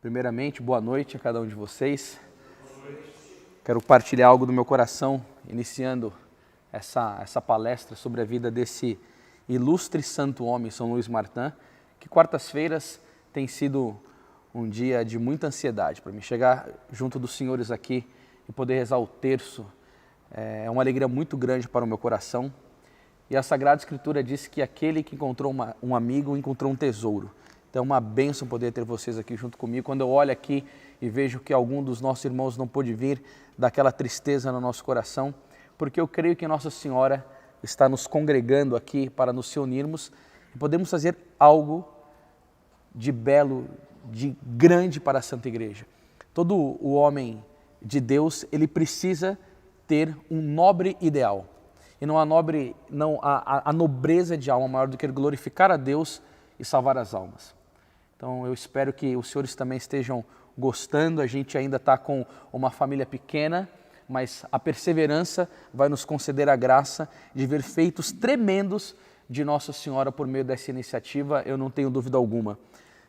Primeiramente, boa noite a cada um de vocês. Quero partilhar algo do meu coração, iniciando essa palestra sobre a vida desse ilustre santo homem, São Luís Martin, que quartas-feiras tem sido um dia de muita ansiedade. Para mim chegar junto dos senhores aqui e poder rezar o terço é uma alegria muito grande para o meu coração. E a Sagrada Escritura diz que aquele que encontrou um amigo encontrou um tesouro. Então é uma bênção poder ter vocês aqui junto comigo. Quando eu olho aqui e vejo que algum dos nossos irmãos não pôde vir, daquela tristeza no nosso coração, porque eu creio que Nossa Senhora está nos congregando aqui para nos unirmos e podemos fazer algo de belo, de grande para a Santa Igreja. Todo o homem de Deus, ele precisa ter um nobre ideal. E não há nobreza de alma maior do que glorificar a Deus e salvar as almas. Então eu espero que os senhores também estejam gostando. A gente ainda está com uma família pequena, mas a perseverança vai nos conceder a graça de ver feitos tremendos de Nossa Senhora por meio dessa iniciativa, eu não tenho dúvida alguma.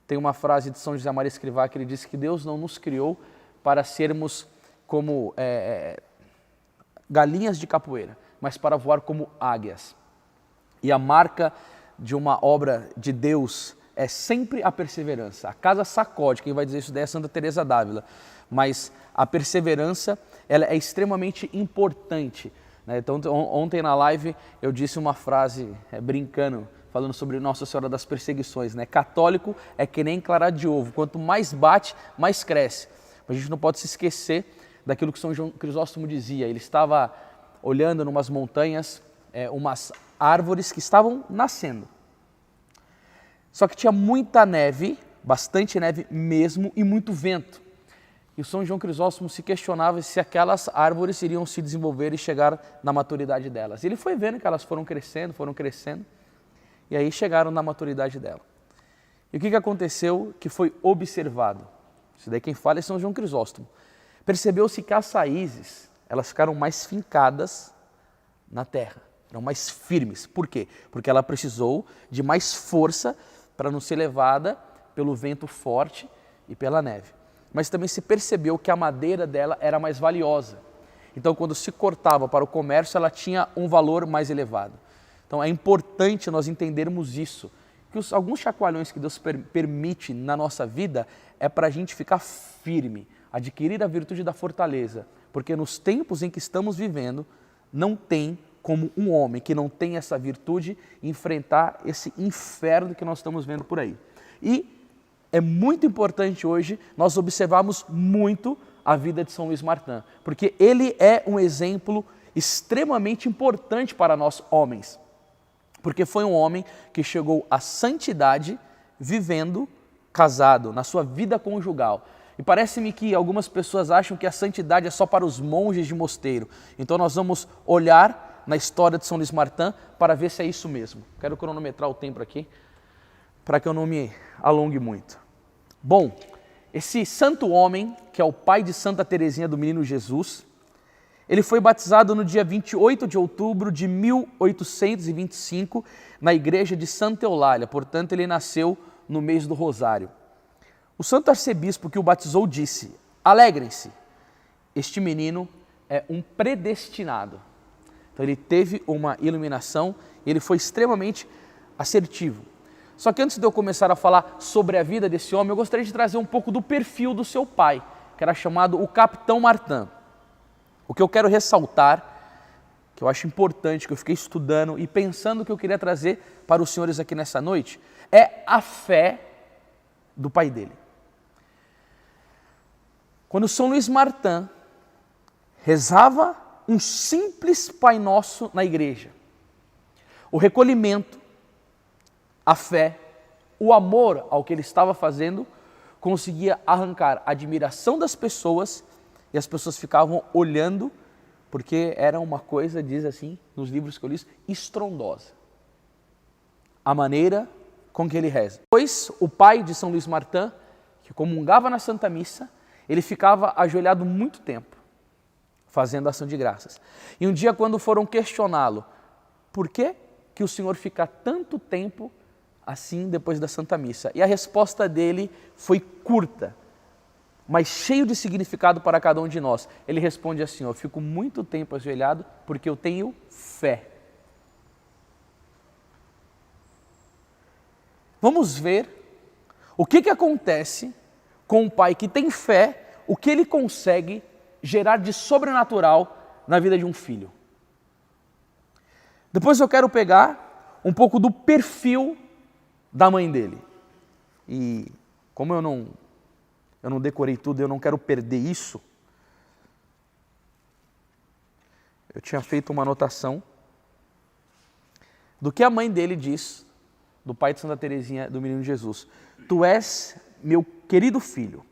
Tem uma frase de São José Maria Escrivá que ele diz que Deus não nos criou para sermos como galinhas de capoeira, mas para voar como águias. E a marca de uma obra de Deus é sempre a perseverança. A casa sacode, quem vai dizer isso daí é Santa Teresa d'Ávila, mas a perseverança ela é extremamente importante, né? Então ontem na live eu disse uma frase brincando, falando sobre Nossa Senhora das Perseguições, né? Católico é que nem clara de ovo, quanto mais bate, mais cresce. Mas a gente não pode se esquecer daquilo que São João Crisóstomo dizia. Ele estava olhando numas montanhas, umas árvores que estavam nascendo. Só que tinha muita neve, bastante neve mesmo, e muito vento. E o São João Crisóstomo se questionava se aquelas árvores iriam se desenvolver e chegar na maturidade delas. E ele foi vendo que elas foram crescendo, e aí chegaram na maturidade dela. E o que aconteceu que foi observado? Isso daí quem fala é São João Crisóstomo. Percebeu-se que as raízes, elas ficaram mais fincadas na terra, eram mais firmes. Por quê? Porque ela precisou de mais força para não ser levada pelo vento forte e pela neve. Mas também se percebeu que a madeira dela era mais valiosa. Então, quando se cortava para o comércio, ela tinha um valor mais elevado. Então, é importante nós entendermos isso, que alguns chacoalhões que Deus permite na nossa vida é para a gente ficar firme, adquirir a virtude da fortaleza, porque nos tempos em que estamos vivendo, não tem como um homem que não tem essa virtude enfrentar esse inferno que nós estamos vendo por aí. E é muito importante hoje nós observarmos muito a vida de São Luís Martin, porque ele é um exemplo extremamente importante para nós homens, porque foi um homem que chegou à santidade vivendo casado, na sua vida conjugal. E parece-me que algumas pessoas acham que a santidade é só para os monges de mosteiro. Então nós vamos olhar na história de São Luís Martin para ver se é isso mesmo. Quero cronometrar o tempo aqui para que eu não me alongue muito. Bom, esse santo homem, que é o pai de Santa Teresinha do Menino Jesus, ele foi batizado no dia 28 de outubro de 1825 na igreja de Santa Eulália, portanto ele nasceu no mês do Rosário. O santo arcebispo que o batizou disse: alegrem-se, este menino é um predestinado. Então ele teve uma iluminação e ele foi extremamente assertivo. Só que antes de eu começar a falar sobre a vida desse homem, eu gostaria de trazer um pouco do perfil do seu pai, que era chamado o Capitão Martin. O que eu quero ressaltar, que eu acho importante, que eu fiquei estudando e pensando que eu queria trazer para os senhores aqui nessa noite, é a fé do pai dele. Quando São Luís Martin rezava um simples Pai Nosso na igreja, o recolhimento, a fé, o amor ao que ele estava fazendo, conseguia arrancar a admiração das pessoas e as pessoas ficavam olhando, porque era uma coisa, diz assim, nos livros que eu li, estrondosa. A maneira com que ele reza. Depois, o pai de São Luís Martin, que comungava na Santa Missa, ele ficava ajoelhado muito tempo, fazendo ação de graças. E um dia, quando foram questioná-lo, por que o senhor fica tanto tempo assim depois da Santa Missa? E a resposta dele foi curta, mas cheio de significado para cada um de nós. Ele responde assim, eu fico muito tempo ajoelhado porque eu tenho fé. Vamos ver o que acontece com um pai que tem fé, o que ele consegue gerar de sobrenatural na vida de um filho. Depois eu quero pegar um pouco do perfil da mãe dele. E como eu não decorei tudo, eu não quero perder isso, eu tinha feito uma anotação do que a mãe dele diz, do pai de Santa Teresinha, do Menino Jesus. Tu és meu querido filho,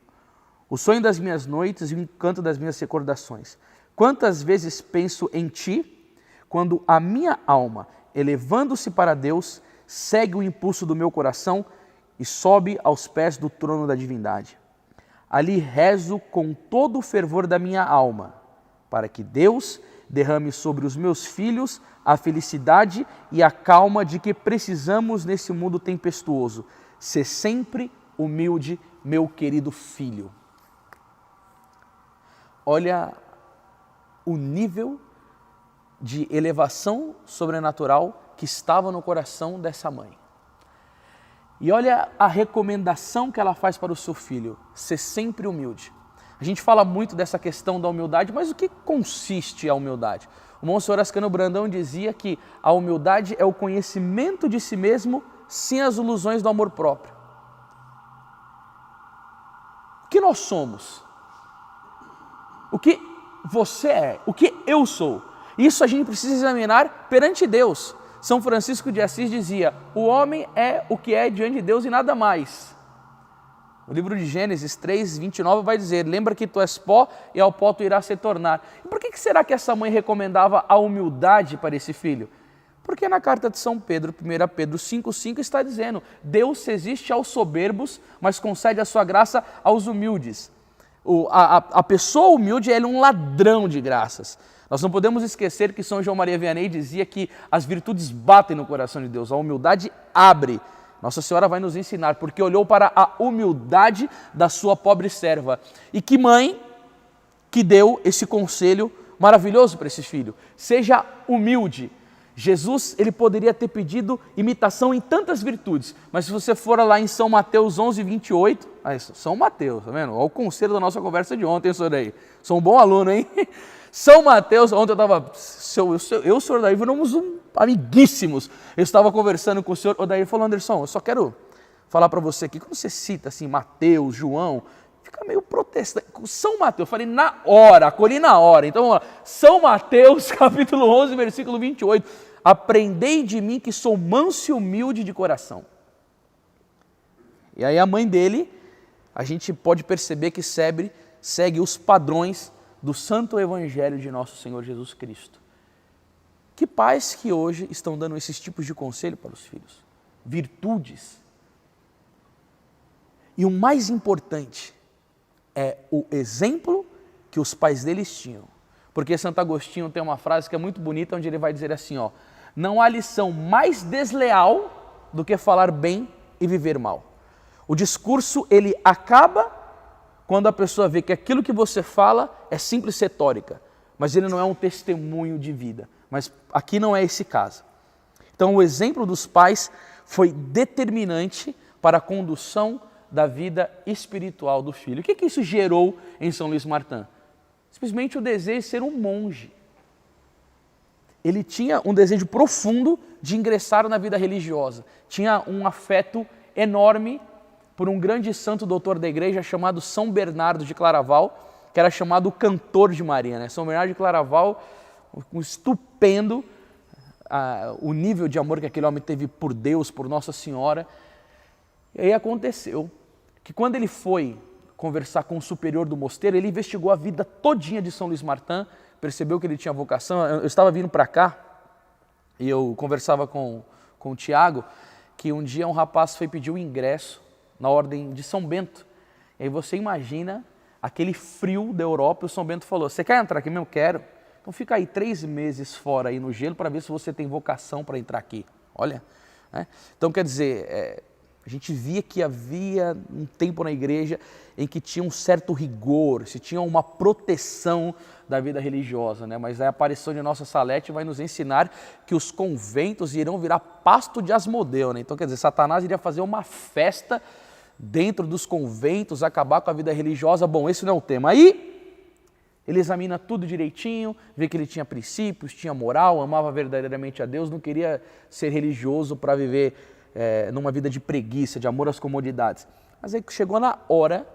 o sonho das minhas noites e o encanto das minhas recordações. Quantas vezes penso em ti, quando a minha alma, elevando-se para Deus, segue o impulso do meu coração e sobe aos pés do trono da divindade. Ali rezo com todo o fervor da minha alma, para que Deus derrame sobre os meus filhos a felicidade e a calma de que precisamos nesse mundo tempestuoso. Ser sempre humilde, meu querido filho. Olha o nível de elevação sobrenatural que estava no coração dessa mãe. E olha a recomendação que ela faz para o seu filho, ser sempre humilde. A gente fala muito dessa questão da humildade, mas o que consiste a humildade? O Monsenhor Ascânio Brandão dizia que a humildade é o conhecimento de si mesmo sem as ilusões do amor próprio. O que nós somos? O que você é? O que eu sou? Isso a gente precisa examinar perante Deus. São Francisco de Assis dizia, o homem é o que é diante de Deus e nada mais. O livro de Gênesis 3, 29 vai dizer, lembra que tu és pó e ao pó tu irás se tornar. E por que será que essa mãe recomendava a humildade para esse filho? Porque na carta de São Pedro, 1 Pedro 5,5 está dizendo, Deus resiste aos soberbos, mas concede a sua graça aos humildes. A pessoa humilde é um ladrão de graças. Nós não podemos esquecer que São João Maria Vianney dizia que as virtudes batem no coração de Deus, a humildade abre. Nossa Senhora vai nos ensinar, porque olhou para a humildade da sua pobre serva. E que mãe que deu esse conselho maravilhoso para esse filho. Seja humilde. Jesus, ele poderia ter pedido imitação em tantas virtudes, mas se você for lá em São Mateus 11, 28, São Mateus, tá vendo? Olha o conselho da nossa conversa de ontem, senhor Daí. Sou um bom aluno, hein? São Mateus, ontem eu estava, eu e o senhor Daí éramos amiguíssimos. Eu estava conversando com o senhor, o Daí falou, Anderson, eu só quero falar para você aqui, quando você cita assim, Mateus, João, fica meio protestante. São Mateus, falei na hora, acolhi na hora. Então, vamos lá. São Mateus, capítulo 11, versículo 28. Aprendei de mim que sou manso e humilde de coração. E aí a mãe dele, a gente pode perceber que segue os padrões do Santo Evangelho de nosso Senhor Jesus Cristo. Que pais que hoje estão dando esses tipos de conselho para os filhos? Virtudes. E o mais importante é o exemplo que os pais deles tinham. Porque Santo Agostinho tem uma frase que é muito bonita, onde ele vai dizer assim, ó, não há lição mais desleal do que falar bem e viver mal. O discurso, ele acaba quando a pessoa vê que aquilo que você fala é simples retórica, mas ele não é um testemunho de vida. Mas aqui não é esse caso. Então o exemplo dos pais foi determinante para a condução da vida espiritual do filho. O que isso gerou em São Luís Martin? Simplesmente o desejo de ser um monge. Ele tinha um desejo profundo de ingressar na vida religiosa. Tinha um afeto enorme por um grande santo doutor da igreja chamado São Bernardo de Claraval, que era chamado o cantor de Maria, né? São Bernardo de Claraval, um estupendo, o nível de amor que aquele homem teve por Deus, por Nossa Senhora. E aí aconteceu que quando ele foi conversar com o superior do mosteiro, ele investigou a vida todinha de São Luís Martin, percebeu que ele tinha vocação. Eu estava vindo para cá e eu conversava com o Tiago, que um dia um rapaz foi pedir o ingresso na ordem de São Bento. E aí você imagina aquele frio da Europa, e o São Bento falou, você quer entrar aqui mesmo? Quero. Então fica aí 3 meses fora aí no gelo para ver se você tem vocação para entrar aqui. Olha, né? Então quer dizer, A gente via que havia um tempo na igreja em que tinha um certo rigor, se tinha uma proteção da vida religiosa, né? Mas a aparição de Nossa Salete vai nos ensinar que os conventos irão virar pasto de Asmodeu, né? Então, quer dizer, Satanás iria fazer uma festa dentro dos conventos, acabar com a vida religiosa. Bom, esse não é o tema. Aí ele examina tudo direitinho, vê que ele tinha princípios, tinha moral, amava verdadeiramente a Deus, não queria ser religioso para viver numa vida de preguiça, de amor às comodidades. Mas aí chegou na hora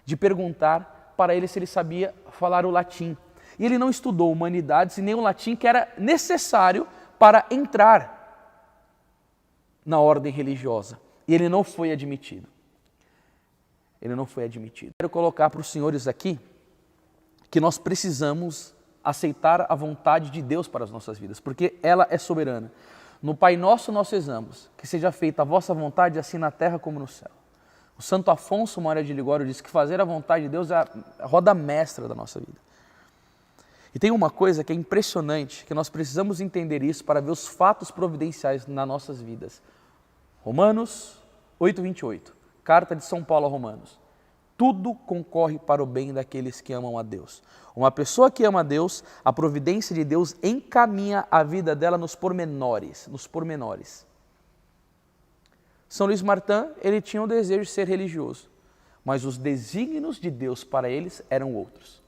de perguntar para ele se ele sabia falar o latim. E ele não estudou humanidades e nem o latim que era necessário para entrar na ordem religiosa. E ele não foi admitido. Ele não foi admitido. Quero colocar para os senhores aqui que nós precisamos aceitar a vontade de Deus para as nossas vidas, porque ela é soberana. No Pai Nosso nós rezamos, que seja feita a vossa vontade, assim na terra como no céu. O Santo Afonso Maria de Ligório diz que fazer a vontade de Deus é a roda mestra da nossa vida. E tem uma coisa que é impressionante, que nós precisamos entender isso para ver os fatos providenciais nas nossas vidas. Romanos 8:28, carta de São Paulo a Romanos. Tudo concorre para o bem daqueles que amam a Deus. Uma pessoa que ama a Deus, a providência de Deus encaminha a vida dela nos pormenores, São Luís Martin, ele tinha o desejo de ser religioso, mas os desígnios de Deus para eles eram outros.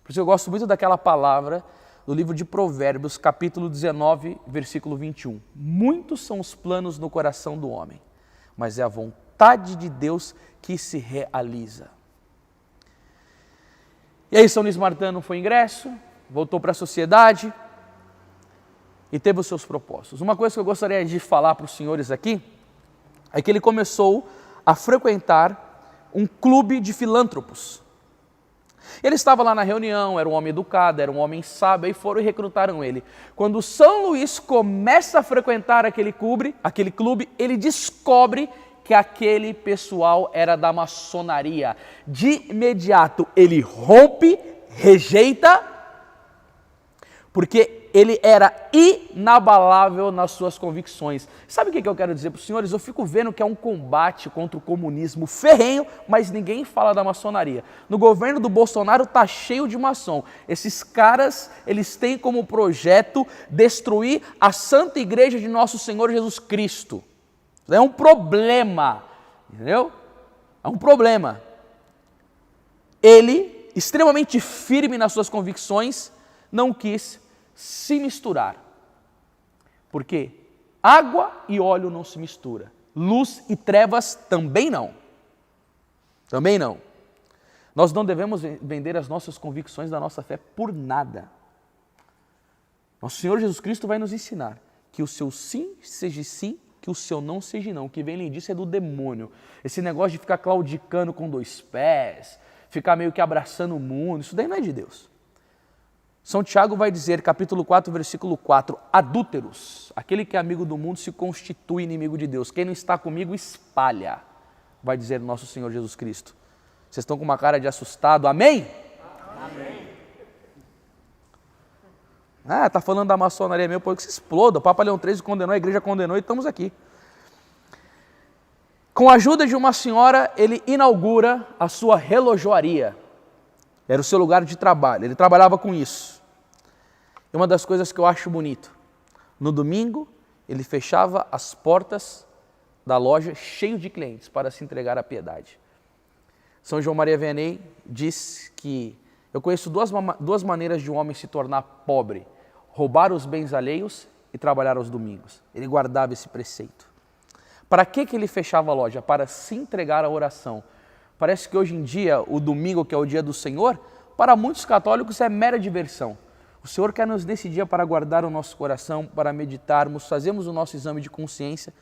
Por isso eu gosto muito daquela palavra do livro de Provérbios, capítulo 19, versículo 21. Muitos são os planos no coração do homem, mas é a vontade de Deus que se realiza. E aí São Luís Martin não foi ingresso, voltou para a sociedade e teve os seus propósitos. Uma coisa que eu gostaria de falar para os senhores aqui é que ele começou a frequentar um clube de filântropos. Ele estava lá na reunião, era um homem educado, era um homem sábio, e foram e recrutaram ele. Quando São Luís começa a frequentar aquele clube, ele descobre que aquele pessoal era da maçonaria. De imediato ele rompe, rejeita, porque ele era inabalável nas suas convicções. Sabe o que eu quero dizer para os senhores? Eu fico vendo que é um combate contra o comunismo ferrenho, mas ninguém fala da maçonaria. No governo do Bolsonaro está cheio de maçom. Esses caras, eles têm como projeto destruir a Santa Igreja de Nosso Senhor Jesus Cristo. É um problema, entendeu? É um problema. Ele, extremamente firme nas suas convicções, não quis se misturar. Porque água e óleo não se mistura. Luz e trevas também não. Também não. Nós não devemos vender as nossas convicções da nossa fé por nada. Nosso Senhor Jesus Cristo vai nos ensinar que o seu sim seja sim, que o seu não seja não. O que vem além disso é do demônio. Esse negócio de ficar claudicando com dois pés, ficar meio que abraçando o mundo, isso daí não é de Deus. São Tiago vai dizer, capítulo 4, versículo 4, adúlteros, aquele que é amigo do mundo se constitui inimigo de Deus. Quem não está comigo espalha, vai dizer nosso Senhor Jesus Cristo. Vocês estão com uma cara de assustado, amém? Amém. Está falando da maçonaria mesmo, pô, que se exploda. O Papa Leão XIII condenou, a igreja condenou e estamos aqui. Com a ajuda de uma senhora, ele inaugura a sua relojoaria. Era o seu lugar de trabalho, ele trabalhava com isso. E uma das coisas que eu acho bonito, no domingo, ele fechava as portas da loja cheio de clientes para se entregar à piedade. São João Maria Vianney diz que eu conheço duas maneiras de um homem se tornar pobre: roubar os bens alheios e trabalhar aos domingos. Ele guardava esse preceito. Para que ele fechava a loja? Para se entregar à oração. Parece que hoje em dia, o domingo, que é o dia do Senhor, para muitos católicos é mera diversão. O Senhor quer nos dar esse dia para guardar o nosso coração, para meditarmos, fazermos o nosso exame de consciência.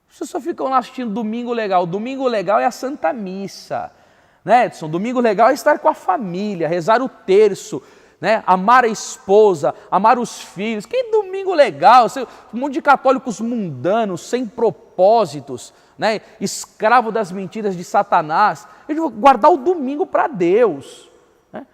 Vocês só ficam lá assistindo Domingo Legal. Domingo Legal é a Santa Missa, né, Edson? Domingo Legal é estar com a família, rezar o terço, né? Amar a esposa, amar os filhos. Que domingo legal! Um monte de católicos mundanos, sem propósitos, né? Escravo das mentiras de Satanás. Eu vou guardar o domingo para Deus, né?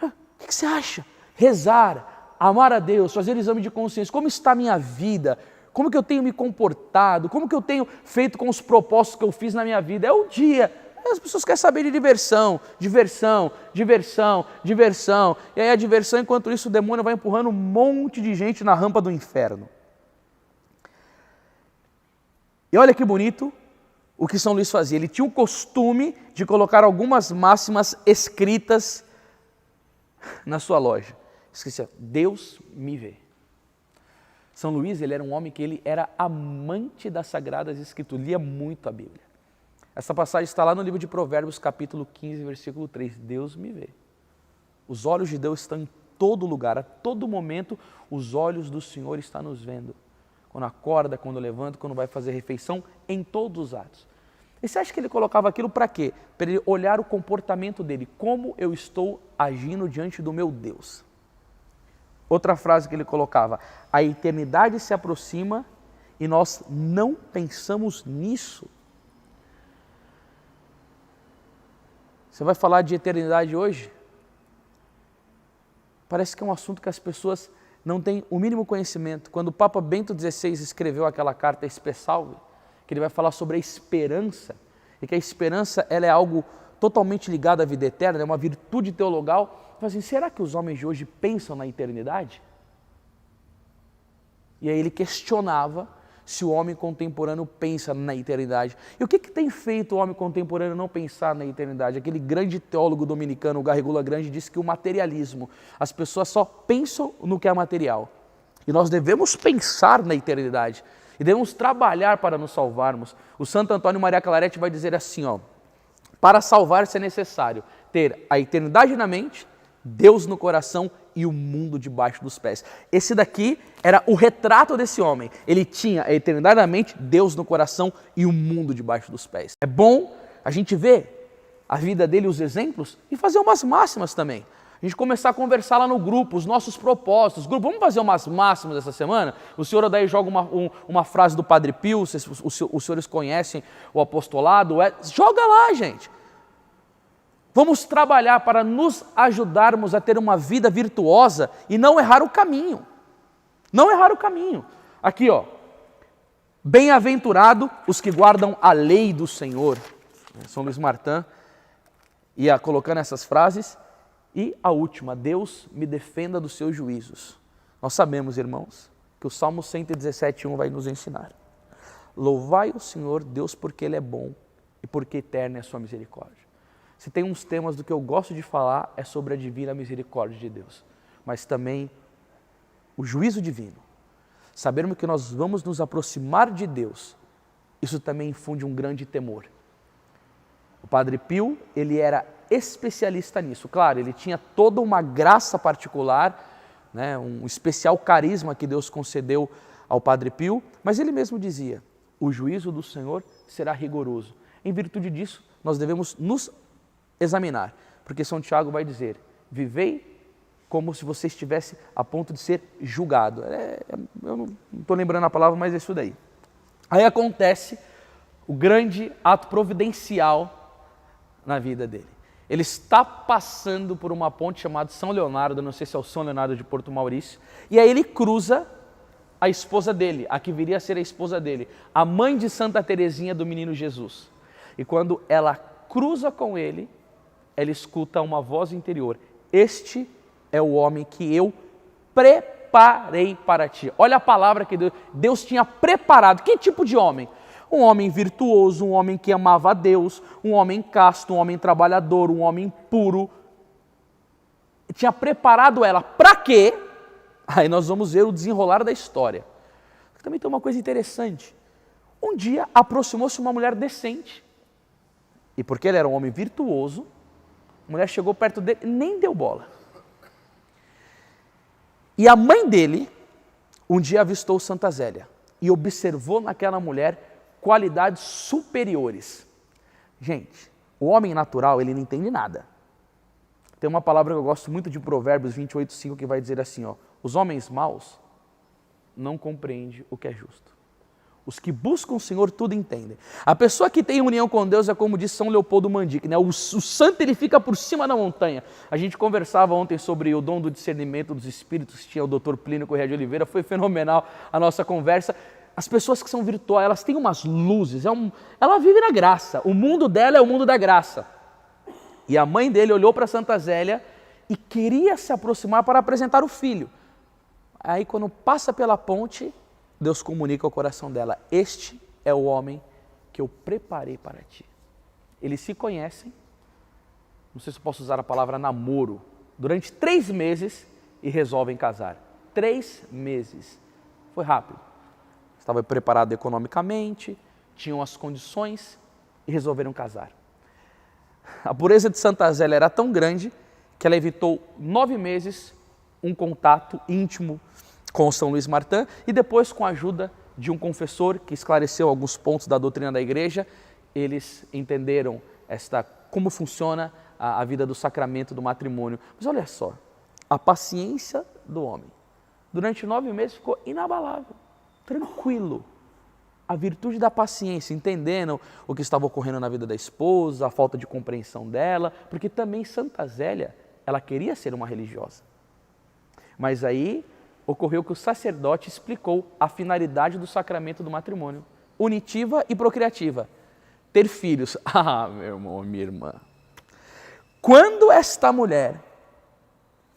O que você acha? Rezar, amar a Deus, fazer exame de consciência. Como está a minha vida? como que eu tenho me comportado, como que eu tenho feito com os propósitos que eu fiz na minha vida. É o dia. As pessoas querem saber de diversão, diversão, diversão, diversão. E aí a diversão, enquanto isso, o demônio vai empurrando um monte de gente na rampa do inferno. E olha que bonito o que São Luís fazia. Ele tinha o costume de colocar algumas máximas escritas na sua loja. Esquecia, Deus me vê. São Luís, ele era um homem que ele era amante das Sagradas Escrituras, lia muito a Bíblia. Essa passagem está lá no livro de Provérbios, capítulo 15, versículo 3. Deus me vê. Os olhos de Deus estão em todo lugar, a todo momento os olhos do Senhor estão nos vendo. Quando acorda, quando levanta, quando vai fazer refeição, em todos os atos. E você acha que ele colocava aquilo para quê? Para ele olhar o comportamento dele, como eu estou agindo diante do meu Deus. Outra frase que ele colocava, a eternidade se aproxima e nós não pensamos nisso. Você vai falar de eternidade hoje? Parece que é um assunto que as pessoas não têm o mínimo conhecimento. Quando o Papa Bento XVI escreveu aquela carta Spe Salve, que ele vai falar sobre a esperança, e que a esperança ela é algo totalmente ligado à vida eterna, é uma virtude teologal. Mas assim, será que os homens de hoje pensam na eternidade? E aí ele questionava se o homem contemporâneo pensa na eternidade. E o que tem feito o homem contemporâneo não pensar na eternidade? Aquele grande teólogo dominicano, o Garrigula Grande, disse que o materialismo, as pessoas só pensam no que é material. E nós devemos pensar na eternidade. E devemos trabalhar para nos salvarmos. O Santo Antônio Maria Claret vai dizer assim, para salvar-se é necessário ter a eternidade na mente, Deus no coração e o mundo debaixo dos pés. Esse daqui era o retrato desse homem. Ele tinha a eternidade na mente, Deus no coração e o mundo debaixo dos pés. É bom a gente ver a vida dele, os exemplos, e fazer umas máximas também. A gente começar a conversar lá no grupo, os nossos propósitos. Grupo, vamos fazer umas máximas essa semana? O senhor daí joga uma frase do Padre Pio, os senhores conhecem o apostolado, joga lá, gente. Vamos trabalhar para nos ajudarmos a ter uma vida virtuosa e não errar o caminho. Não errar o caminho. Aqui, bem-aventurado os que guardam a lei do Senhor. São Luís Martin ia colocando essas frases. E a última, Deus me defenda dos seus juízos. Nós sabemos, irmãos, que o Salmo 117:1 vai nos ensinar. Louvai o Senhor, Deus, porque Ele é bom e porque eterna é a sua misericórdia. Se tem uns temas do que eu gosto de falar, é sobre a divina misericórdia de Deus, mas também o juízo divino. Sabermos que nós vamos nos aproximar de Deus, isso também infunde um grande temor. O Padre Pio, ele era especialista nisso. Claro, ele tinha toda uma graça particular, né, um especial carisma que Deus concedeu ao Padre Pio, mas ele mesmo dizia, o juízo do Senhor será rigoroso. Em virtude disso, nós devemos nos examinar, porque São Tiago vai dizer, vivei como se você estivesse a ponto de ser julgado. Eu não estou lembrando a palavra, mas é isso daí. Aí acontece o grande ato providencial na vida dele. Ele está passando por uma ponte chamada São Leonardo, não sei se é o São Leonardo de Porto Maurício, e aí ele cruza a esposa dele, a que viria a ser a esposa dele, a mãe de Santa Teresinha do Menino Jesus. E quando ela cruza com ele, ela escuta uma voz interior, este é o homem que eu preparei para ti. Olha a palavra que Deus tinha preparado. Que tipo de homem? Um homem virtuoso, um homem que amava a Deus, um homem casto, um homem trabalhador, um homem puro. Tinha preparado ela para quê? Aí nós vamos ver o desenrolar da história. Também tem uma coisa interessante. Um dia aproximou-se uma mulher decente. E porque ele era um homem virtuoso, a mulher chegou perto dele e nem deu bola. E a mãe dele, um dia avistou Santa Zélia e observou naquela mulher qualidades superiores. Gente, o homem natural, ele não entende nada. Tem uma palavra que eu gosto muito de Provérbios 28:5 que vai dizer assim, os homens maus não compreendem o que é justo. Os que buscam o Senhor tudo entendem. A pessoa que tem união com Deus é como diz São Leopoldo Mandic, né? O santo ele fica por cima da montanha. A gente conversava ontem sobre o dom do discernimento dos espíritos, tinha o Dr. Plínio Corrêa de Oliveira, foi fenomenal a nossa conversa. As pessoas que são virtuosas, elas têm umas luzes, ela vive na graça, o mundo dela é o mundo da graça. E a mãe dele olhou para Santa Zélia e queria se aproximar para apresentar o filho. Aí quando passa pela ponte, Deus comunica ao coração dela: este é o homem que eu preparei para ti. Eles se conhecem, não sei se eu posso usar a palavra namoro, durante 3 meses e resolvem casar. 3 meses. Foi rápido. Estava preparado economicamente, tinham as condições e resolveram casar. A pureza de Santa Zélia era tão grande que ela evitou 9 meses um contato íntimo com São Luís Martin e depois, com a ajuda de um confessor que esclareceu alguns pontos da doutrina da igreja, eles entenderam como funciona a vida do sacramento do matrimônio. Mas olha só, a paciência do homem durante 9 meses ficou inabalável, tranquilo. A virtude da paciência, entendendo o que estava ocorrendo na vida da esposa, a falta de compreensão dela, porque também Santa Zélia, ela queria ser uma religiosa. Mas aí ocorreu que o sacerdote explicou a finalidade do sacramento do matrimônio, unitiva e procriativa, ter filhos. Ah, meu irmão, minha irmã, quando esta mulher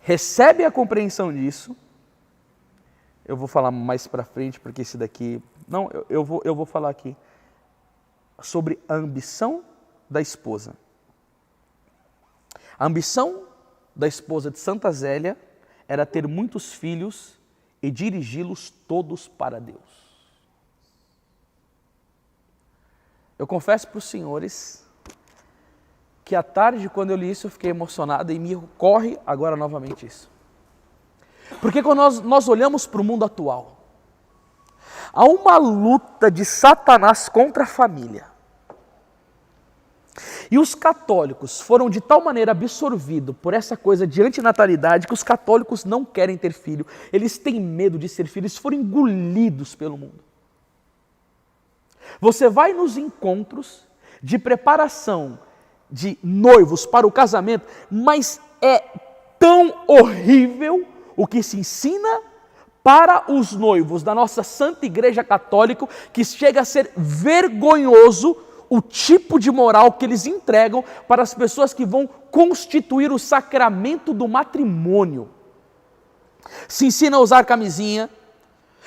recebe a compreensão disso, eu vou falar mais para frente, porque esse daqui... Não, eu vou falar aqui sobre a ambição da esposa. A ambição da esposa de Santa Zélia era ter muitos filhos e dirigi-los todos para Deus. Eu confesso para os senhores que à tarde, quando eu li isso, eu fiquei emocionado e me ocorre agora novamente isso. Porque quando nós olhamos para o mundo atual, há uma luta de Satanás contra a família. E os católicos foram de tal maneira absorvidos por essa coisa de antinatalidade que os católicos não querem ter filho. Eles têm medo de ser filhos, foram engolidos pelo mundo. Você vai nos encontros de preparação de noivos para o casamento, mas é tão horrível o que se ensina para os noivos da nossa Santa Igreja Católica, que chega a ser vergonhoso o tipo de moral que eles entregam para as pessoas que vão constituir o sacramento do matrimônio. Se ensina a usar camisinha,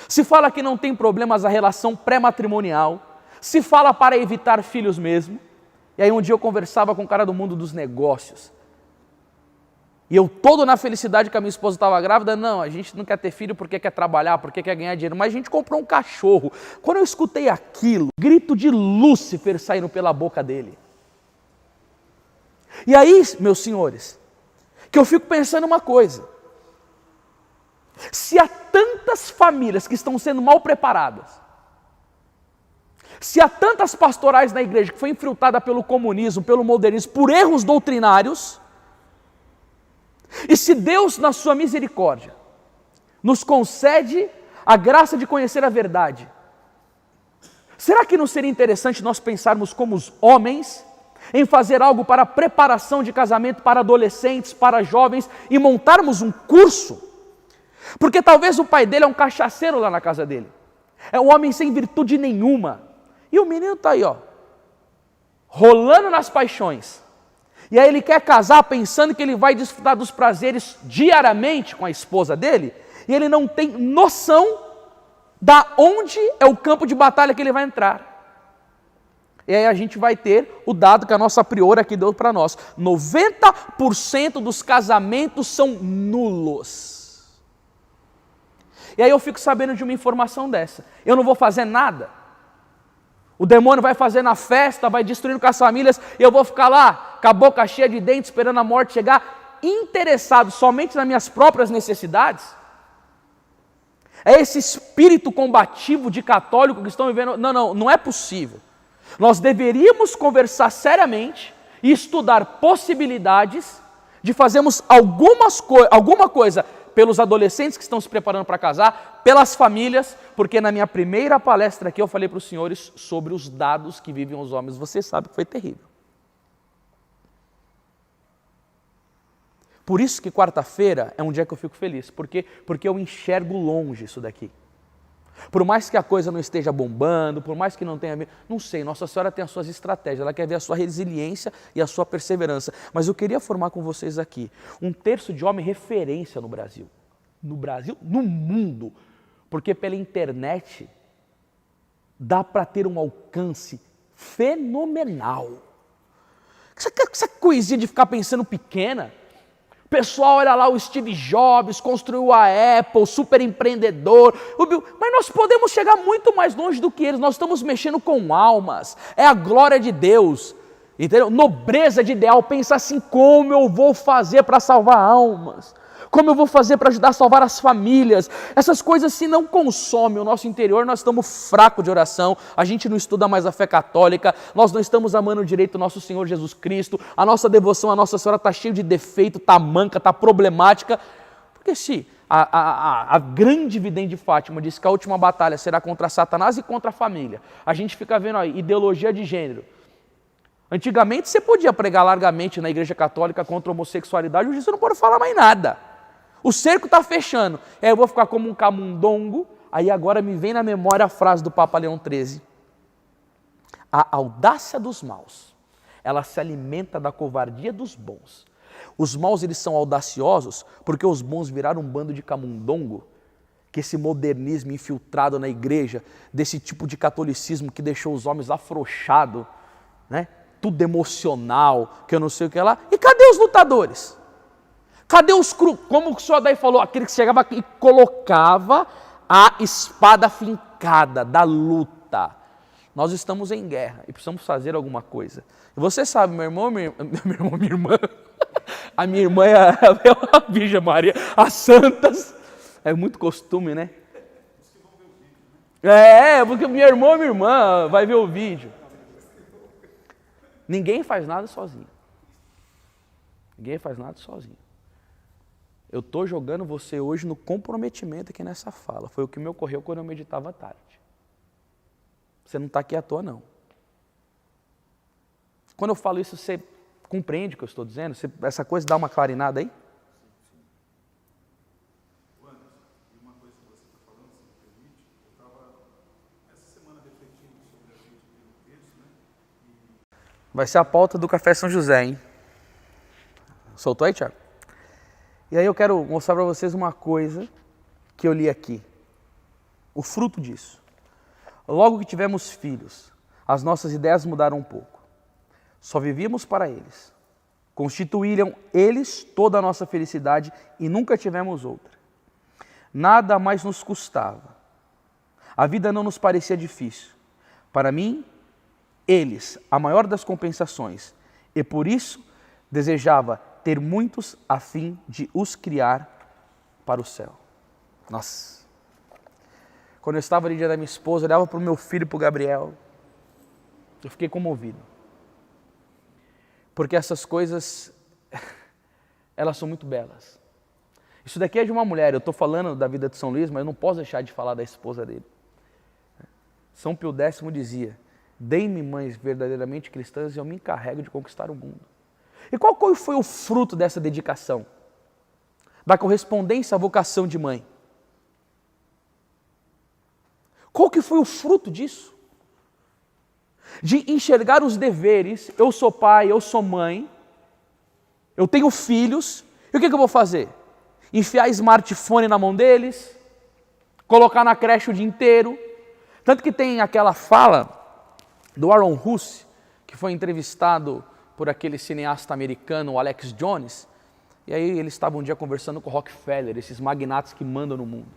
se fala que não tem problemas a relação pré-matrimonial, se fala para evitar filhos mesmo. E aí um dia eu conversava com um cara do mundo dos negócios, e eu todo na felicidade que a minha esposa estava grávida, não, a gente não quer ter filho porque quer trabalhar, porque quer ganhar dinheiro, mas a gente comprou um cachorro. Quando eu escutei aquilo, grito de Lúcifer saindo pela boca dele. E aí, meus senhores, que eu fico pensando uma coisa: se há tantas famílias que estão sendo mal preparadas, se há tantas pastorais na igreja que foi infiltrada pelo comunismo, pelo modernismo, por erros doutrinários, e se Deus, na sua misericórdia, nos concede a graça de conhecer a verdade, será que não seria interessante nós pensarmos como os homens em fazer algo para a preparação de casamento para adolescentes, para jovens, e montarmos um curso? Porque talvez o pai dele é um cachaceiro lá na casa dele, é um homem sem virtude nenhuma, e o menino está aí, rolando nas paixões. E aí ele quer casar pensando que ele vai desfrutar dos prazeres diariamente com a esposa dele, e ele não tem noção da onde é o campo de batalha que ele vai entrar. E aí a gente vai ter o dado que a nossa priora aqui deu para nós: 90% dos casamentos são nulos. E aí eu fico sabendo de uma informação dessa, eu não vou fazer nada. O demônio vai fazer na festa, vai destruindo com as famílias, e eu vou ficar lá, com a boca cheia de dentes, esperando a morte chegar, interessado somente nas minhas próprias necessidades? É esse espírito combativo de católico que estão vivendo? Não é possível. Nós deveríamos conversar seriamente e estudar possibilidades de fazermos alguma coisa pelos adolescentes que estão se preparando para casar, pelas famílias, porque na minha primeira palestra aqui eu falei para os senhores sobre os dados que vivem os homens. Você sabe que foi terrível. Por isso que quarta-feira é um dia que eu fico feliz, porque eu enxergo longe isso daqui. Por mais que a coisa não esteja bombando, por mais que não tenha... Não sei, Nossa Senhora tem as suas estratégias, ela quer ver a sua resiliência e a sua perseverança. Mas eu queria formar com vocês aqui um terço de homem referência no Brasil. No Brasil, no mundo. Porque pela internet dá para ter um alcance fenomenal. Essa coisinha de ficar pensando pequena... O pessoal, olha lá, o Steve Jobs construiu a Apple, super empreendedor, mas nós podemos chegar muito mais longe do que eles, nós estamos mexendo com almas, é a glória de Deus, entendeu? Nobreza de ideal, pensa assim, como eu vou fazer para salvar almas? Como eu vou fazer para ajudar a salvar as famílias? Essas coisas se não consomem o nosso interior, nós estamos fracos de oração, a gente não estuda mais a fé católica, nós não estamos amando direito o nosso Senhor Jesus Cristo, a nossa devoção à Nossa Senhora está cheia de defeito, está manca, está problemática. Porque se a grande vidente de Fátima diz que a última batalha será contra Satanás e contra a família, a gente fica vendo aí, ideologia de gênero. Antigamente você podia pregar largamente na igreja católica contra a homossexualidade, hoje você não pode falar mais nada. O cerco está fechando, eu vou ficar como um camundongo. Aí agora me vem na memória a frase do Papa Leão XIII. A audácia dos maus, ela se alimenta da covardia dos bons. Os maus, eles são audaciosos porque os bons viraram um bando de camundongo, que esse modernismo infiltrado na igreja, desse tipo de catolicismo que deixou os homens afrouxados, né? Tudo emocional, que eu não sei o que lá. E cadê os lutadores? Cadê os como o senhor daí falou, aquele que chegava e colocava a espada fincada da luta. Nós estamos em guerra e precisamos fazer alguma coisa. E você sabe, meu irmão, minha irmã, a minha irmã é a Virgem Maria, as santas, é muito costume, né? Porque meu irmão e minha irmã vai ver o vídeo. Ninguém faz nada sozinho. Ninguém faz nada sozinho. Eu estou jogando você hoje no comprometimento aqui nessa fala. Foi o que me ocorreu quando eu meditava à tarde. Você não está aqui à toa, não. Quando eu falo isso, você compreende o que eu estou dizendo? Essa coisa dá uma clarinada aí? Uma coisa que você está falando, se me permite, eu estava essa semana refletindo sobre a gente pelo texto, né? Vai ser a pauta do Café São José, hein? Soltou aí, Thiago? E aí eu quero mostrar para vocês uma coisa que eu li aqui. O fruto disso. Logo que tivemos filhos, as nossas ideias mudaram um pouco. Só vivíamos para eles. Constituíram eles toda a nossa felicidade e nunca tivemos outra. Nada mais nos custava. A vida não nos parecia difícil. Para mim, eles, a maior das compensações, e por isso desejava ter muitos a fim de os criar para o céu. Nossa! Quando eu estava ali dia da minha esposa, eu olhava para o meu filho e para o Gabriel, eu fiquei comovido. Porque essas coisas, elas são muito belas. Isso daqui é de uma mulher, eu estou falando da vida de São Luís, mas eu não posso deixar de falar da esposa dele. São Pio X dizia, deem-me mães verdadeiramente cristãs e eu me encarrego de conquistar o mundo. E qual foi o fruto dessa dedicação? Da correspondência à vocação de mãe. Qual que foi o fruto disso? De enxergar os deveres, eu sou pai, eu sou mãe, eu tenho filhos, e o que eu vou fazer? Enfiar smartphone na mão deles, colocar na creche o dia inteiro. Tanto que tem aquela fala do Aaron Russe, que foi entrevistado por aquele cineasta americano, o Alex Jones, e aí eles estavam um dia conversando com o Rockefeller, esses magnatas que mandam no mundo.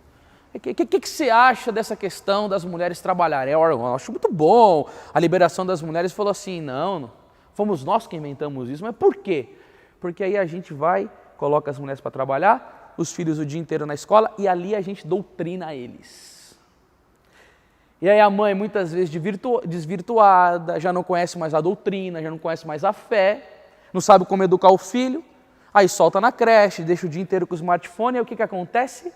O que você acha dessa questão das mulheres trabalharem? Eu acho muito bom a liberação das mulheres. Falou assim, não, fomos nós que inventamos isso. Mas por quê? Porque aí a gente vai, coloca as mulheres para trabalhar, os filhos o dia inteiro na escola e ali a gente doutrina eles. E aí a mãe muitas vezes desvirtuada, já não conhece mais a doutrina, já não conhece mais a fé, não sabe como educar o filho, aí solta na creche, deixa o dia inteiro com o smartphone, e aí o que acontece?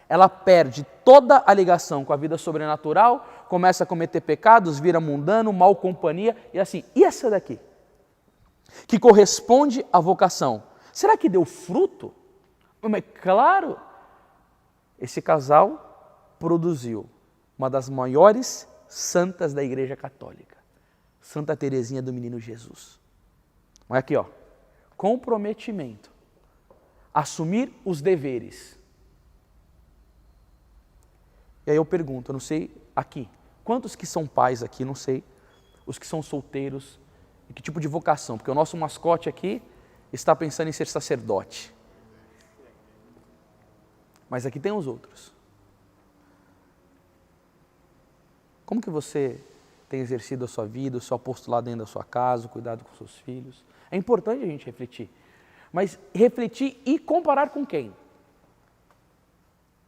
Ela perde toda a ligação com a vida sobrenatural, começa a cometer pecados, vira mundano, mal companhia, e assim, e essa daqui? Que corresponde à vocação. Será que deu fruto? Mas claro, esse casal produziu uma das maiores santas da Igreja Católica, Santa Teresinha do Menino Jesus. Olha aqui, ó. Comprometimento. Assumir os deveres. E aí eu pergunto, eu não sei aqui, quantos que são pais aqui, não sei, os que são solteiros, e que tipo de vocação, porque o nosso mascote aqui está pensando em ser sacerdote. Mas aqui tem os outros. Como que você tem exercido a sua vida, o seu apostolado dentro da sua casa, o cuidado com seus filhos? É importante a gente refletir. Mas refletir e comparar com quem?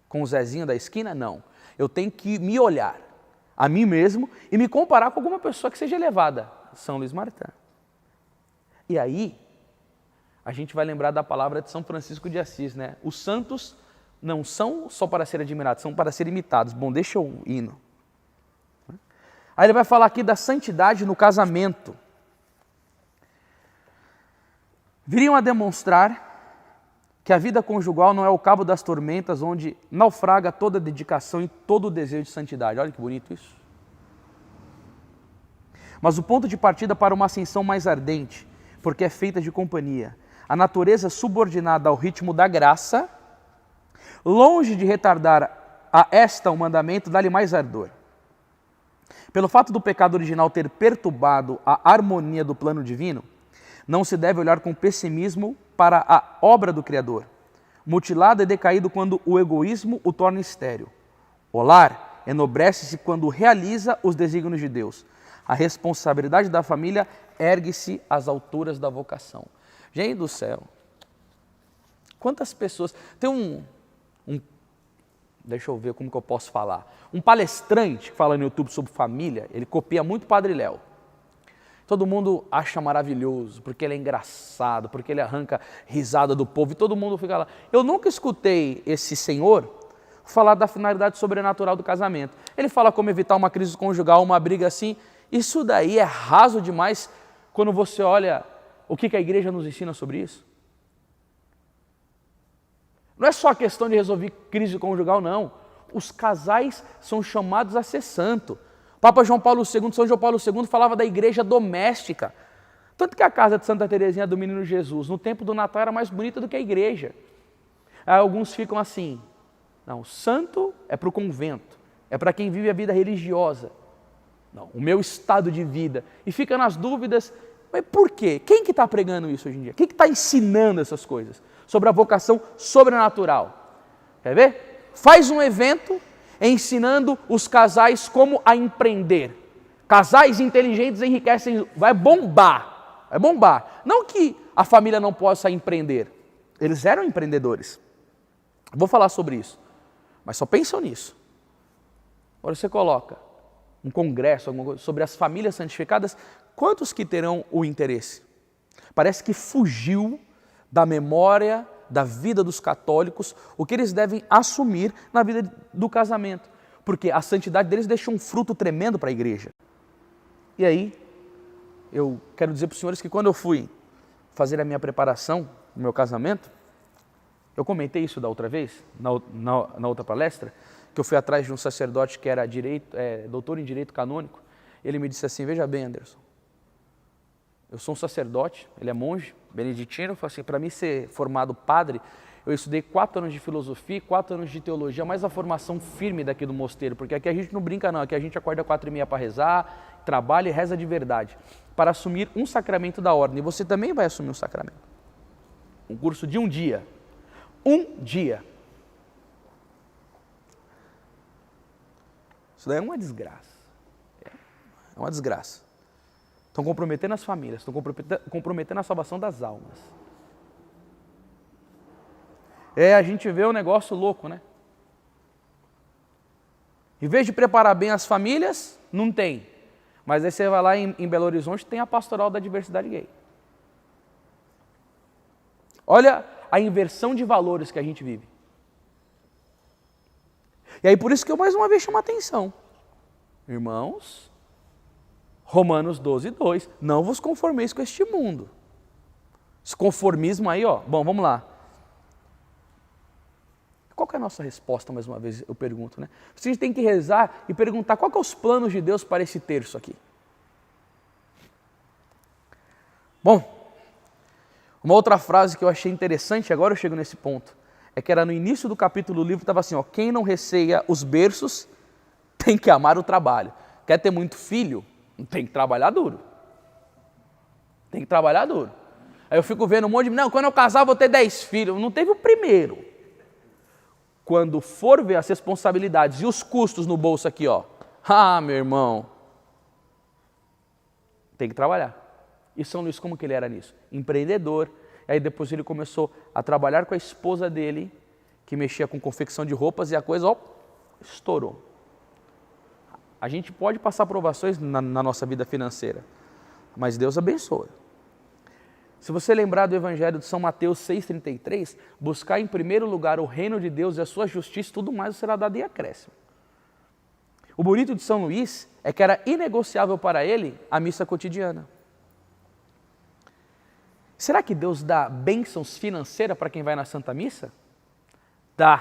Com o Zezinho da esquina? Não. Eu tenho que me olhar a mim mesmo e me comparar com alguma pessoa que seja elevada. São Luís Martin. E aí, a gente vai lembrar da palavra de São Francisco de Assis, né? Os santos não são só para ser admirados, são para ser imitados. Bom, deixa eu ir. Aí ele vai falar aqui da santidade no casamento. Viriam a demonstrar que a vida conjugal não é o cabo das tormentas onde naufraga toda a dedicação e todo o desejo de santidade. Olha que bonito isso. Mas o ponto de partida para uma ascensão mais ardente, porque é feita de companhia. A natureza subordinada ao ritmo da graça, longe de retardar a esta o mandamento, dá-lhe mais ardor. Pelo fato do pecado original ter perturbado a harmonia do plano divino, não se deve olhar com pessimismo para a obra do Criador, mutilado e decaído quando o egoísmo o torna estéril. O lar enobrece-se quando realiza os desígnios de Deus. A responsabilidade da família ergue-se às alturas da vocação. Gente do céu, quantas pessoas... Tem deixa eu ver como que eu posso falar. Um palestrante que fala no YouTube sobre família, ele copia muito o Padre Léo. Todo mundo acha maravilhoso, porque ele é engraçado, porque ele arranca risada do povo, e todo mundo fica lá. Eu nunca escutei esse senhor falar da finalidade sobrenatural do casamento. Ele fala como evitar uma crise conjugal, uma briga assim. Isso daí é raso demais quando você olha o que a igreja nos ensina sobre isso. Não é só a questão de resolver crise conjugal, não. Os casais são chamados a ser santo. Papa João Paulo II, São João Paulo II falava da igreja doméstica. Tanto que a casa de Santa Teresinha do Menino Jesus, no tempo do Natal, era mais bonita do que a igreja. Aí alguns ficam assim, não, santo é para o convento, é para quem vive a vida religiosa. Não, o meu estado de vida. E fica nas dúvidas, mas por quê? Quem que está pregando isso hoje em dia? Quem que está ensinando essas coisas? Sobre a vocação sobrenatural. Quer ver? Faz um evento ensinando os casais como a empreender. Casais inteligentes enriquecem, vai bombar. Vai bombar. Não que a família não possa empreender. Eles eram empreendedores. Vou falar sobre isso. Mas só pensam nisso. Agora você coloca um congresso, alguma coisa sobre as famílias santificadas, quantos que terão o interesse? Parece que fugiu da memória da vida dos católicos o que eles devem assumir na vida do casamento, porque a santidade deles deixa um fruto tremendo para a igreja. E aí, eu quero dizer para os senhores que quando eu fui fazer a minha preparação no meu casamento, eu comentei isso da outra vez, na outra palestra, que eu fui atrás de um sacerdote que era doutor em direito canônico. Ele me disse assim, veja bem, Anderson, eu sou um sacerdote, ele é monge, beneditino. Eu falei assim, para mim ser formado padre, eu estudei 4 anos de filosofia, 4 anos de teologia, mais a formação firme daqui do mosteiro, porque aqui a gente não brinca não, aqui a gente acorda 4h30 para rezar, trabalha e reza de verdade, para assumir um sacramento da ordem. E você também vai assumir um sacramento. Um curso de um dia. Um dia. Isso daí é uma desgraça. É uma desgraça. Estão comprometendo as famílias, estão comprometendo a salvação das almas. A gente vê um negócio louco, né? Em vez de preparar bem as famílias, não tem. Mas aí você vai lá em Belo Horizonte, tem a pastoral da diversidade gay. Olha a inversão de valores que a gente vive. E aí por isso que eu mais uma vez chamo a atenção. Irmãos, Romanos 12:2, não vos conformeis com este mundo. Esse conformismo aí, ó, bom, vamos lá. Qual qual que é a nossa resposta, mais uma vez, eu pergunto, né? Você tem que rezar e perguntar qual que é os planos de Deus para esse terço aqui. Bom, uma outra frase que eu achei interessante, agora eu chego nesse ponto, é que era no início do capítulo do livro, estava assim, ó, quem não receia os berços tem que amar o trabalho. Quer ter muito filho? Tem que trabalhar duro. Tem que trabalhar duro. Aí eu fico vendo um monte de... Não, quando eu casar eu vou ter 10 filhos. Não teve o primeiro. Quando for ver as responsabilidades e os custos no bolso aqui, ó. Ah, meu irmão. Tem que trabalhar. E São Luís, como que ele era nisso? Empreendedor. Aí depois ele começou a trabalhar com a esposa dele, que mexia com confecção de roupas, e a coisa, ó, estourou. A gente pode passar provações na nossa vida financeira, mas Deus abençoa. Se você lembrar do Evangelho de São Mateus 6,33, buscar em primeiro lugar o reino de Deus e a sua justiça, tudo mais será dado em acréscimo. O bonito de São Luís é que era inegociável para ele a missa cotidiana. Será que Deus dá bênçãos financeiras para quem vai na Santa Missa? Dá,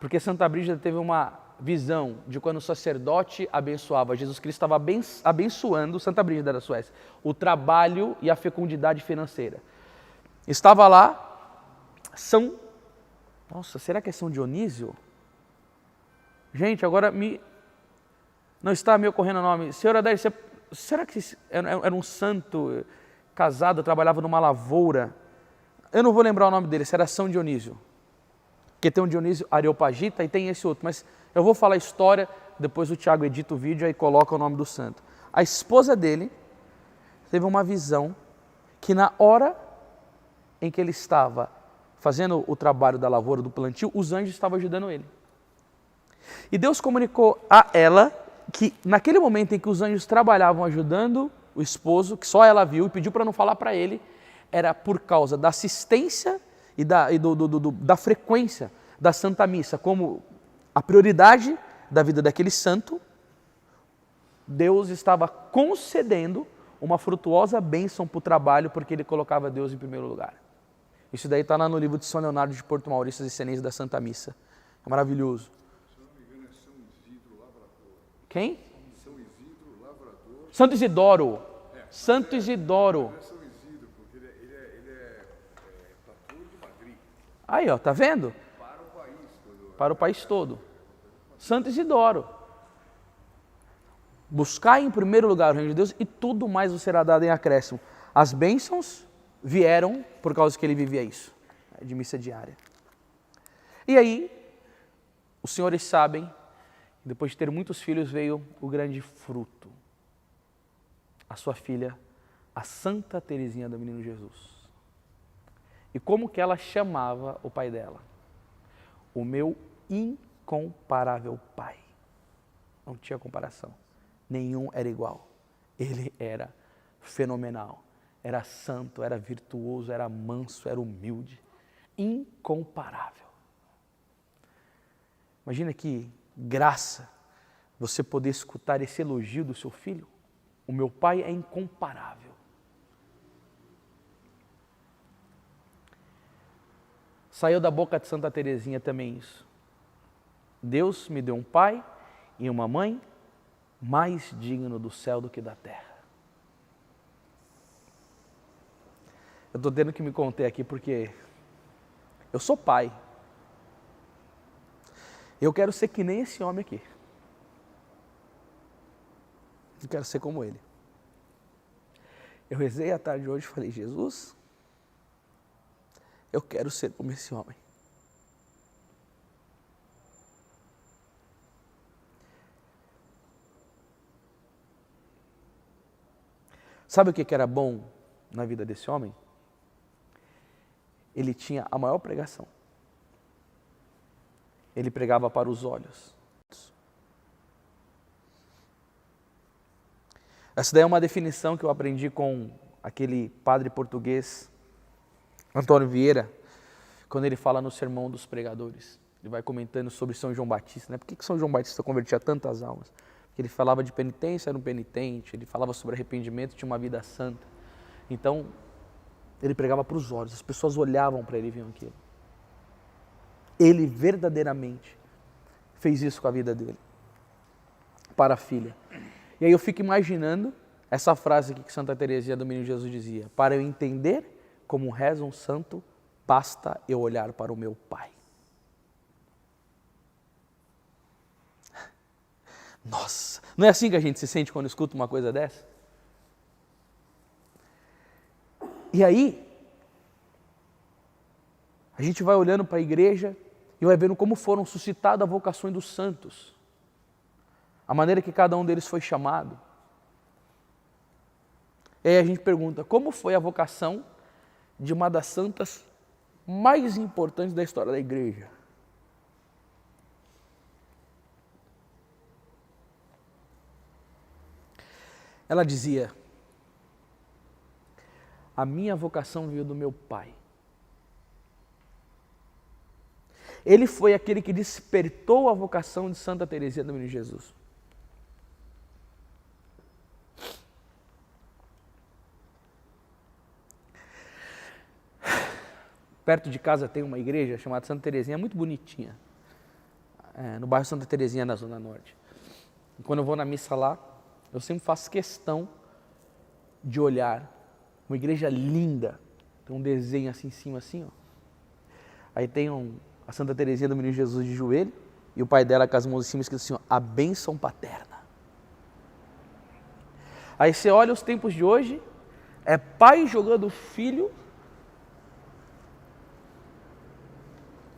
porque Santa Brígida teve uma visão de quando o sacerdote abençoava, Jesus Cristo estava abençoando, Santa Brígida da Suécia, o trabalho e a fecundidade financeira. Estava lá Nossa, será que é São Dionísio? Gente, agora não está me ocorrendo o nome. Senhora Adair, será que era um santo casado, trabalhava numa lavoura? Eu não vou lembrar o nome dele, se era São Dionísio. Porque tem um Dionísio Areopagita e tem esse outro, mas eu vou falar a história, depois o Tiago edita o vídeo e coloca o nome do santo. A esposa dele teve uma visão que na hora em que ele estava fazendo o trabalho da lavoura, do plantio, os anjos estavam ajudando ele. E Deus comunicou a ela que naquele momento em que os anjos trabalhavam ajudando o esposo, que só ela viu e pediu para não falar para ele, era por causa da assistência e da frequência da Santa Missa, como a prioridade da vida daquele santo, Deus estava concedendo uma frutuosa bênção para o trabalho, porque ele colocava Deus em primeiro lugar. Isso daí está lá no livro de São Leonardo de Porto Maurício, as Excelências da Santa Missa. É maravilhoso. Se não me engano, é São Isidro Lavrador. Quem? São Isidro Lavrador. Santo Isidoro. Santo Isidoro. Não é São Isidro, porque ele é patrão de Madrid. Aí, ó, tá vendo? Para o país. Para o país todo. Santo Isidoro. Buscar em primeiro lugar o reino de Deus e tudo mais vos será dado em acréscimo. As bênçãos vieram por causa que ele vivia isso, de missa diária. E aí, os senhores sabem, depois de ter muitos filhos veio o grande fruto. A sua filha, a Santa Teresinha do Menino Jesus. E como que ela chamava o pai dela? O meu incomparável pai. Não tinha comparação. Nenhum era igual. Ele era fenomenal. Era santo, era virtuoso, era manso, era humilde. Incomparável. Imagina que graça você poder escutar esse elogio do seu filho. O meu pai é incomparável. Saiu da boca de Santa Teresinha também isso. Deus me deu um pai e uma mãe mais digno do céu do que da terra. Eu estou tendo que me conter aqui porque eu sou pai. Eu quero ser que nem esse homem aqui. Eu quero ser como ele. Eu rezei à tarde hoje e falei, Jesus, eu quero ser como esse homem. Sabe o que era bom na vida desse homem? Ele tinha a maior pregação. Ele pregava para os olhos. Essa daí é uma definição que eu aprendi com aquele padre português, Antônio Vieira, quando ele fala no Sermão dos Pregadores. Ele vai comentando sobre São João Batista, né? Por que São João Batista convertia tantas almas? Porque ele falava de penitência, era um penitente, ele falava sobre arrependimento, tinha uma vida santa. Então, ele pregava para os olhos, as pessoas olhavam para ele e viam aquilo. Ele verdadeiramente fez isso com a vida dele, para a filha. E aí eu fico imaginando essa frase aqui que Santa Teresinha do Menino Jesus dizia: para eu entender como reza um santo, basta eu olhar para o meu Pai. Nossa, não é assim que a gente se sente quando escuta uma coisa dessa? E aí, a gente vai olhando para a igreja e vai vendo como foram suscitadas as vocações dos santos, a maneira que cada um deles foi chamado. E aí a gente pergunta, como foi a vocação de uma das santas mais importantes da história da igreja? Ela dizia: a minha vocação veio do meu pai. Ele foi aquele que despertou a vocação de Santa Teresinha do Menino Jesus. Perto de casa tem uma igreja chamada Santa Teresinha, muito bonitinha, no bairro Santa Teresinha, na Zona Norte. E quando eu vou na missa lá, eu sempre faço questão de olhar. Uma igreja linda, tem um desenho assim em cima, assim, ó. Aí tem a Santa Teresinha do Menino Jesus de joelho, e o pai dela com as mãos em cima, escrito assim, ó, a bênção paterna. Aí você olha os tempos de hoje, é pai jogando filho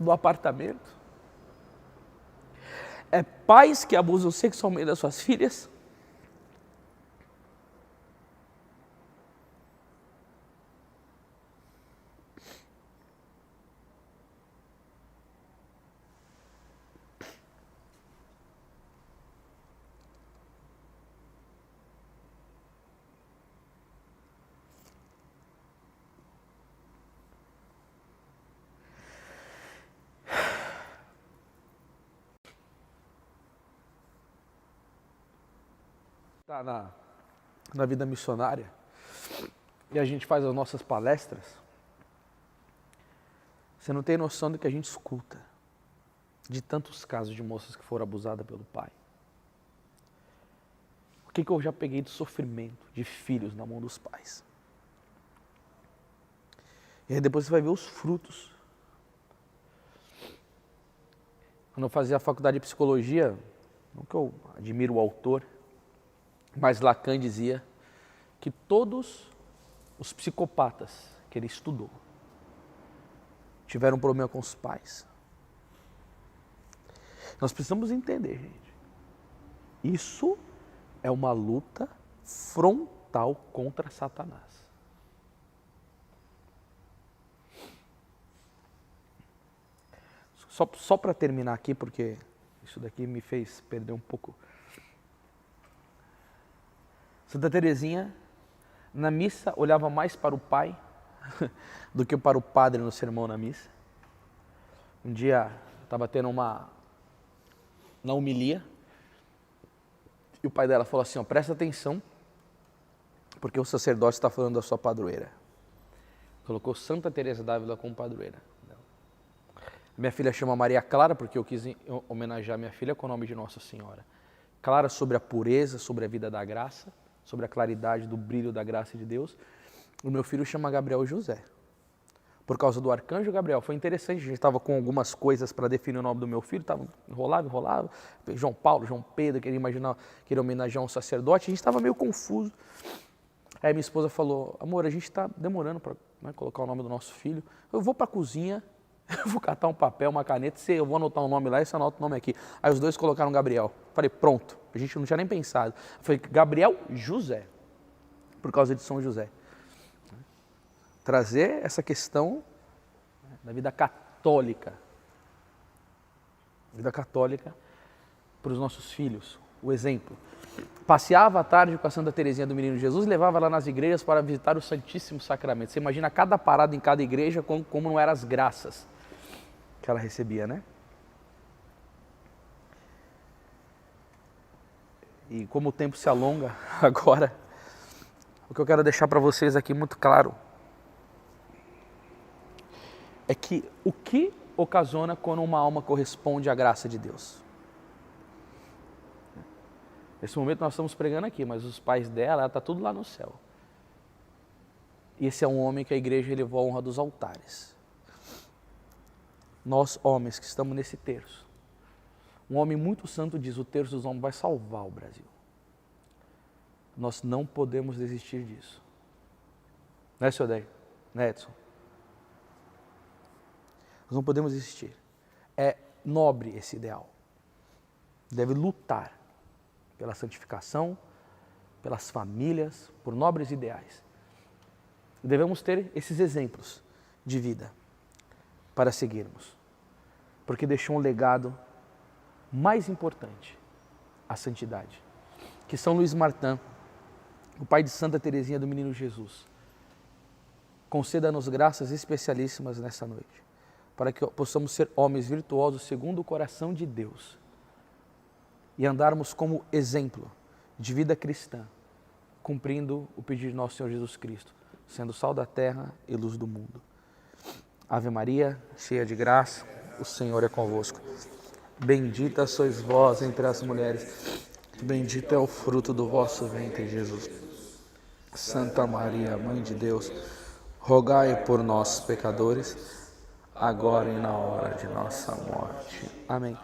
do apartamento, é pais que abusam sexualmente das suas filhas, está na vida missionária e a gente faz as nossas palestras, você não tem noção do que a gente escuta de tantos casos de moças que foram abusadas pelo pai. O que eu já peguei de sofrimento de filhos na mão dos pais. E aí depois você vai ver os frutos. Quando eu fazia a faculdade de psicologia, não que eu admiro o autor, mas Lacan dizia que todos os psicopatas que ele estudou tiveram um problema com os pais. Nós precisamos entender, gente. Isso é uma luta frontal contra Satanás. Só para terminar aqui, porque isso daqui me fez perder um pouco. Santa Teresinha, na missa, olhava mais para o pai do que para o padre no sermão na missa. Um dia, estava tendo na homilia, e o pai dela falou assim, ó, presta atenção, porque o sacerdote está falando da sua padroeira. Colocou Santa Teresa d'Ávila como padroeira. Minha filha chama Maria Clara, porque eu quis homenagear minha filha com o nome de Nossa Senhora. Clara sobre a pureza, sobre a vida da graça, sobre a claridade do brilho da graça de Deus. O meu filho chama Gabriel José, por causa do arcanjo Gabriel. Foi interessante, a gente estava com algumas coisas para definir o nome do meu filho, enrolava. João Paulo, João Pedro, queria homenagear um sacerdote, a gente estava meio confuso. Aí minha esposa falou, amor, a gente está demorando para colocar o nome do nosso filho, eu vou para a cozinha, eu vou catar um papel, uma caneta, eu vou anotar um nome lá e você anota o nome aqui. Aí os dois colocaram Gabriel. Falei, pronto, a gente não tinha nem pensado. Foi Gabriel José, por causa de São José. Trazer essa questão da vida católica para os nossos filhos, o exemplo. Passeava à tarde com a Santa Teresinha do Menino Jesus e levava lá nas igrejas para visitar o Santíssimo Sacramento. Você imagina cada parada em cada igreja, como não eram as graças que ela recebia, né? E como o tempo se alonga agora, o que eu quero deixar para vocês aqui muito claro é que o que ocasiona quando uma alma corresponde à graça de Deus. Nesse momento nós estamos pregando aqui, mas os pais dela, ela está tudo lá no céu. E esse é um homem que a igreja elevou a honra dos altares. Nós, homens que estamos nesse terço, um homem muito santo diz, o terço dos homens vai salvar o Brasil. Nós não podemos desistir disso. Não é, senhor Day? Não é, Edson? Nós não podemos desistir. É nobre esse ideal. Deve lutar pela santificação, pelas famílias, por nobres ideais. Devemos ter esses exemplos de vida para seguirmos, porque deixou um legado mais importante, a santidade, que São Luís Martin, o pai de Santa Teresinha do Menino Jesus, conceda-nos graças especialíssimas nessa noite, para que possamos ser homens virtuosos segundo o coração de Deus e andarmos como exemplo de vida cristã, cumprindo o pedido de nosso Senhor Jesus Cristo, sendo sal da terra e luz do mundo. Ave Maria, cheia de graça, o Senhor é convosco. Bendita sois vós entre as mulheres, bendito é o fruto do vosso ventre, Jesus. Santa Maria, Mãe de Deus, rogai por nós, pecadores, agora e na hora de nossa morte. Amém.